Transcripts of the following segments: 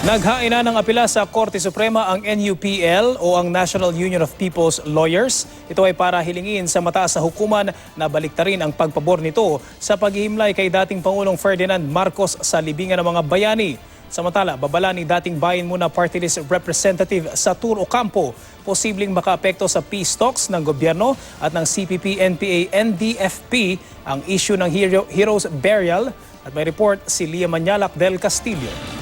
Naghain na ng apela sa Korte Suprema ang NUPL o ang National Union of People's Lawyers. Ito ay para hilingin sa mataas na hukuman na baliktarin ang pagpabor nito sa paghihimlay kay dating Pangulong Ferdinand Marcos sa libingan ng mga bayani. Samantala, babala ni dating Bayan Muna Party List Representative Satur Ocampo, posibleng makaapekto sa peace talks ng gobyerno at ng CPP, NPA, NDFP ang issue ng Heroes Burial. At may report si Lia Manyalak del Castillo.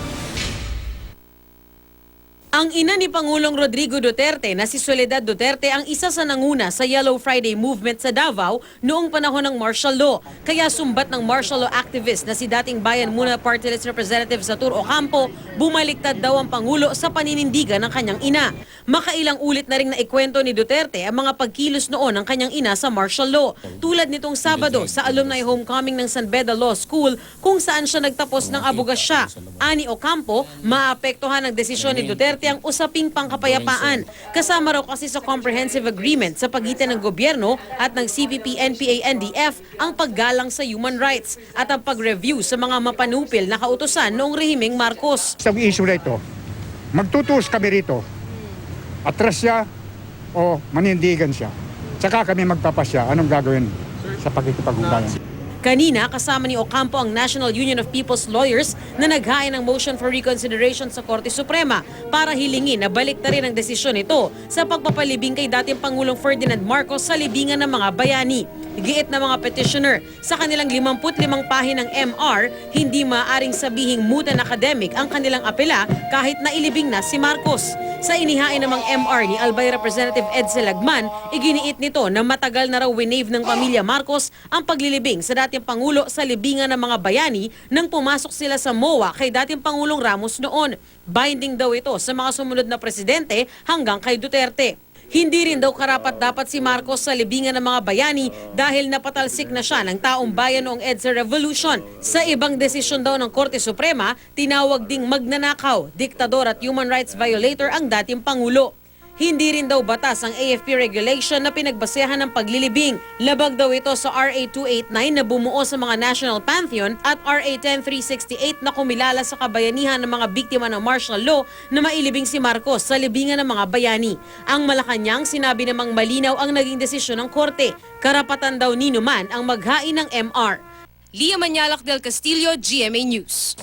Ang ina ni Pangulong Rodrigo Duterte na si Soledad Duterte ang isa sa nanguna sa Yellow Friday movement sa Davao noong panahon ng martial law. Kaya sumbat ng martial law activist na si dating Bayan Muna Party List Representative Satur Ocampo, bumaliktad daw ang Pangulo sa paninindigan ng kanyang ina. Makailang ulit na ring naikwento ni Duterte ang mga pagkilos noon ng kanyang ina sa martial law. Tulad nitong Sabado sa alumni homecoming ng San Beda Law School kung saan siya nagtapos ng abogasya. Ani Ocampo, maapektuhan ng desisyon ni Duterte ang usaping pangkapayapaan. Kasama raw kasi sa comprehensive agreement sa pagitan ng gobyerno at ng CPP, NPA, NDF ang paggalang sa human rights at ang pag-review sa mga mapanupil na kautusan noong rehimeng Marcos. Sa issue na ito, magtutuos kami rito. Atras siya o manindigan siya. Tsaka kami magpapasya. Anong gagawin sa pagkikipag-ugnayan? Kanina, kasama ni Ocampo ang National Union of People's Lawyers na naghain ng motion for reconsideration sa Korte Suprema para hilingin na baliktarin ang desisyon nito sa pagpapalibing kay dating Pangulong Ferdinand Marcos sa libingan ng mga bayani. Giit na mga petitioner, sa kanilang 55 pahinang MR, hindi maaaring sabihing moot and academic ang kanilang apela kahit na ilibing na si Marcos. Sa inihain namang MR ni Albay Representative Edsel Lagman, iginiit nito na matagal na raw winave ng pamilya Marcos ang paglilibing sa dating Pangulo sa libingan ng mga bayani nang pumasok sila sa MOA kay dating Pangulong Ramos noon. Binding daw ito sa mga sumunod na presidente hanggang kay Duterte. Hindi rin daw karapat-dapat si Marcos sa libingan ng mga bayani dahil napatalsik na siya ng taong bayan noong EDSA Revolution. Sa ibang desisyon daw ng Korte Suprema, tinawag ding magnanakaw, diktador at human rights violator ang dating Pangulo. Hindi rin daw batas ang AFP regulation na pinagbasehan ng paglilibing. Labag daw ito sa RA 289 na bumuo sa mga National Pantheon at RA 10368 na kumilala sa kabayanihan ng mga biktima ng martial law na mailibing si Marcos sa libingan ng mga bayani. Ang Malacanang sinabi namang malinaw ang naging desisyon ng korte. Karapatan daw ni Numan ang maghain ng MR. Lia Manyalak del Castillo, GMA News.